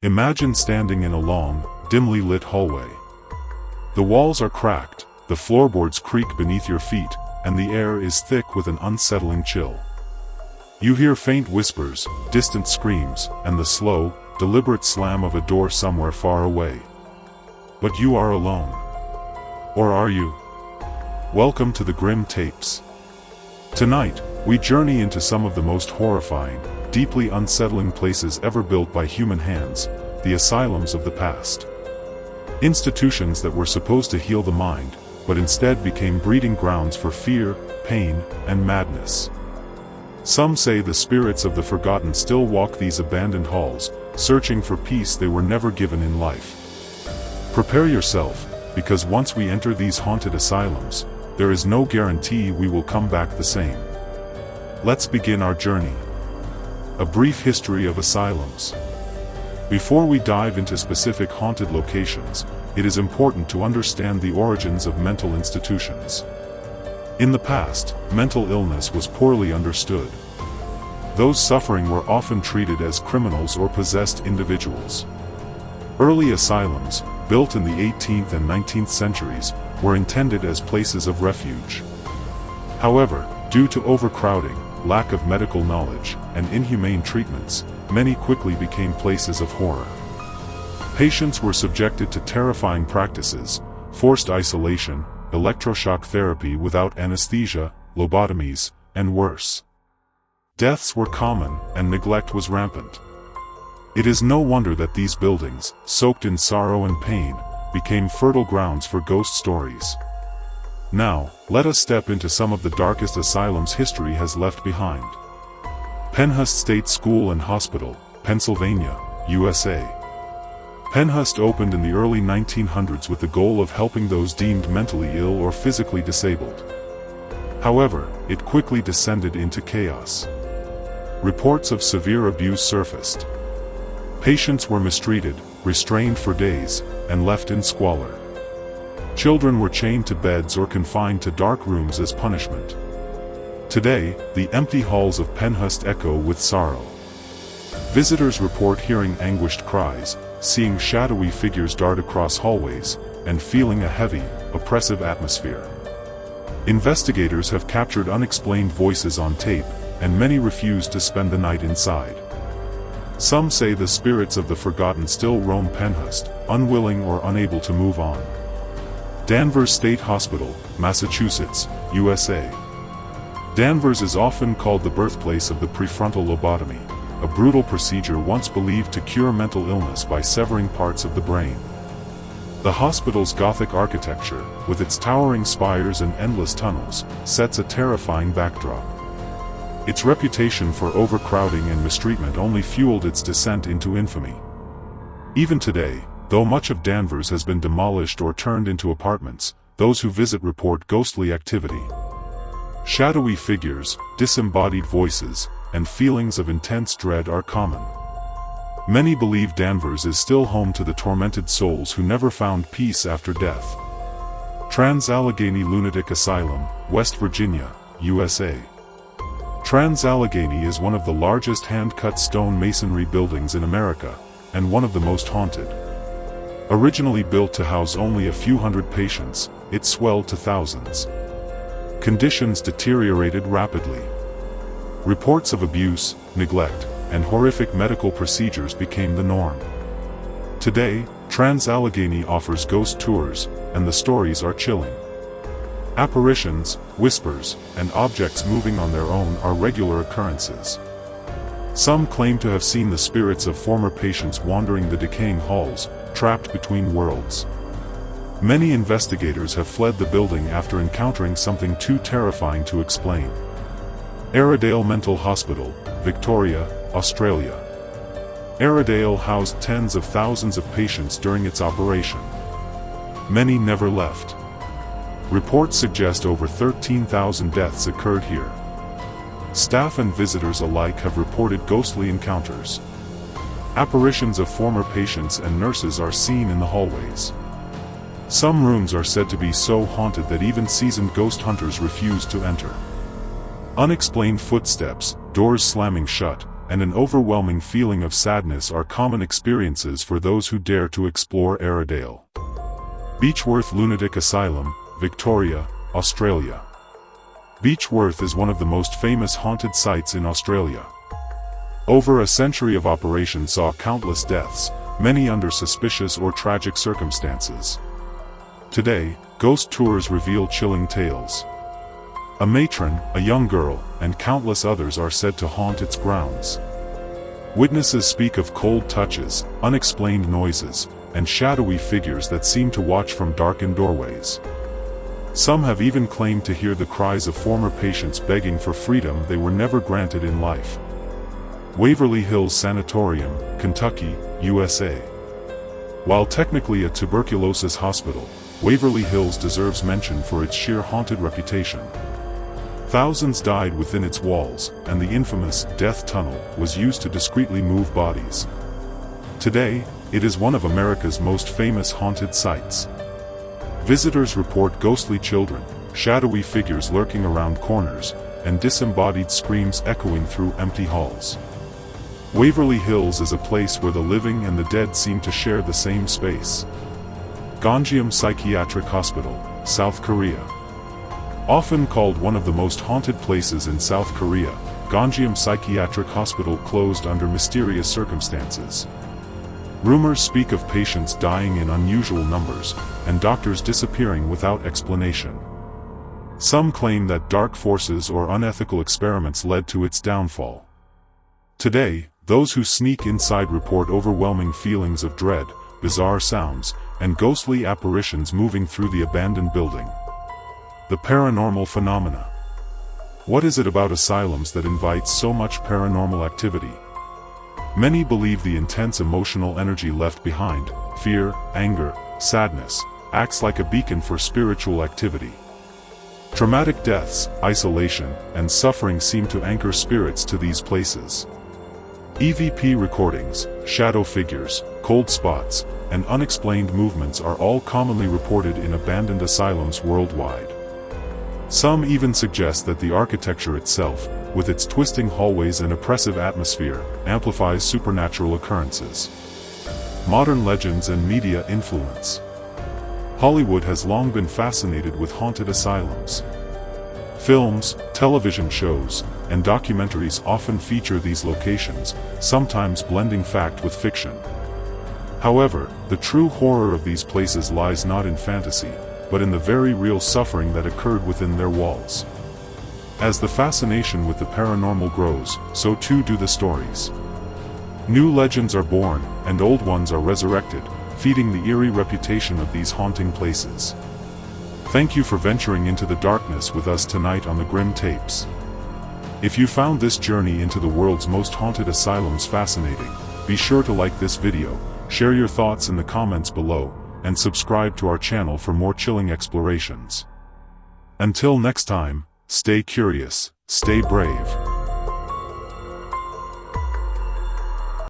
Imagine standing in a long, dimly lit hallway. The walls are cracked, the floorboards creak beneath your feet, and the air is thick with an unsettling chill. You hear faint whispers, distant screams, and the slow, deliberate slam of a door somewhere far away. But you are alone. Or are you? Welcome to the Grim Tapes. Tonight, we journey into some of the most horrifying, deeply unsettling places ever built by human hands, the asylums of the past. Institutions that were supposed to heal the mind, but instead became breeding grounds for fear, pain, and madness. Some say the spirits of the forgotten still walk these abandoned halls, searching for peace they were never given in life. Prepare yourself, because once we enter these haunted asylums, there is no guarantee we will come back the same. Let's begin our journey. A brief history of asylums. Before we dive into specific haunted locations, it is important to understand the origins of mental institutions. In the past, mental illness was poorly understood. Those suffering were often treated as criminals or possessed individuals. Early asylums, built in the 18th and 19th centuries, were intended as places of refuge. However, due to overcrowding, lack of medical knowledge, and inhumane treatments, many quickly became places of horror. Patients were subjected to terrifying practices, forced isolation, electroshock therapy without anesthesia, lobotomies, and worse. Deaths were common, and neglect was rampant. It is no wonder that these buildings, soaked in sorrow and pain, became fertile grounds for ghost stories. Now, let us step into some of the darkest asylums history has left behind. Pennhurst State School and Hospital, Pennsylvania, USA. Pennhurst opened in the early 1900s with the goal of helping those deemed mentally ill or physically disabled. However, it quickly descended into chaos. Reports of severe abuse surfaced. Patients were mistreated, restrained for days, and left in squalor. Children were chained to beds or confined to dark rooms as punishment. Today, the empty halls of Pennhurst echo with sorrow. Visitors report hearing anguished cries, seeing shadowy figures dart across hallways, and feeling a heavy, oppressive atmosphere. Investigators have captured unexplained voices on tape, and many refuse to spend the night inside. Some say the spirits of the forgotten still roam Pennhurst, unwilling or unable to move on. Danvers State Hospital, Massachusetts, USA. Danvers is often called the birthplace of the prefrontal lobotomy, a brutal procedure once believed to cure mental illness by severing parts of the brain. The hospital's Gothic architecture, with its towering spires and endless tunnels, sets a terrifying backdrop. Its reputation for overcrowding and mistreatment only fueled its descent into infamy. Even today, though much of Danvers has been demolished or turned into apartments, those who visit report ghostly activity. Shadowy figures, disembodied voices, and feelings of intense dread are common. Many believe Danvers is still home to the tormented souls who never found peace after death. Trans-Allegheny Lunatic Asylum, West Virginia, USA. Trans-Allegheny is one of the largest hand-cut stone masonry buildings in America, and one of the most haunted. Originally built to house only a few hundred patients, it swelled to thousands. Conditions deteriorated rapidly. Reports of abuse, neglect, and horrific medical procedures became the norm. Today, Trans-Allegheny offers ghost tours, and the stories are chilling. Apparitions, whispers, and objects moving on their own are regular occurrences. Some claim to have seen the spirits of former patients wandering the decaying halls, trapped between worlds. Many investigators have fled the building after encountering something too terrifying to explain. Airedale Mental Hospital, Victoria, Australia. Airedale housed tens of thousands of patients during its operation. Many never left. Reports suggest over 13,000 deaths occurred here. Staff and visitors alike have reported ghostly encounters. Apparitions of former patients and nurses are seen in the hallways. Some rooms are said to be so haunted that even seasoned ghost hunters refuse to enter. Unexplained footsteps, doors slamming shut, and an overwhelming feeling of sadness are common experiences for those who dare to explore Airedale. Beechworth Lunatic Asylum, Victoria, Australia. Beechworth is one of the most famous haunted sites in Australia. Over a century of operation saw countless deaths, many under suspicious or tragic circumstances. Today, ghost tours reveal chilling tales. A matron, a young girl, and countless others are said to haunt its grounds. Witnesses speak of cold touches, unexplained noises, and shadowy figures that seem to watch from darkened doorways. Some have even claimed to hear the cries of former patients begging for freedom they were never granted in life. Waverly Hills Sanatorium, Kentucky, USA. While technically a tuberculosis hospital, Waverly Hills deserves mention for its sheer haunted reputation. Thousands died within its walls, and the infamous death tunnel was used to discreetly move bodies. Today, it is one of America's most famous haunted sites. Visitors report ghostly children, shadowy figures lurking around corners, and disembodied screams echoing through empty halls. Waverly Hills is a place where the living and the dead seem to share the same space. Ganjeom Psychiatric Hospital, South Korea. Often called one of the most haunted places in South Korea, Ganjeom Psychiatric Hospital closed under mysterious circumstances. Rumors speak of patients dying in unusual numbers, and doctors disappearing without explanation. Some claim that dark forces or unethical experiments led to its downfall. Today, those who sneak inside report overwhelming feelings of dread, bizarre sounds, and ghostly apparitions moving through the abandoned building. The paranormal phenomena. What is it about asylums that invites so much paranormal activity? Many believe the intense emotional energy left behind, fear, anger, sadness, acts like a beacon for spiritual activity. Traumatic deaths, isolation, and suffering seem to anchor spirits to these places. EVP recordings, shadow figures, cold spots, and unexplained movements are all commonly reported in abandoned asylums worldwide. Some even suggest that the architecture itself, with its twisting hallways and oppressive atmosphere, amplifies supernatural occurrences. Modern legends and media influence. Hollywood has long been fascinated with haunted asylums. Films, television shows, and documentaries often feature these locations, sometimes blending fact with fiction. However, the true horror of these places lies not in fantasy, but in the very real suffering that occurred within their walls. As the fascination with the paranormal grows, so too do the stories. New legends are born, and old ones are resurrected, feeding the eerie reputation of these haunting places. Thank you for venturing into the darkness with us tonight on the Grim Tapes. If you found this journey into the world's most haunted asylums fascinating, be sure to like this video, share your thoughts in the comments below, and subscribe to our channel for more chilling explorations. Until next time, stay curious, stay brave.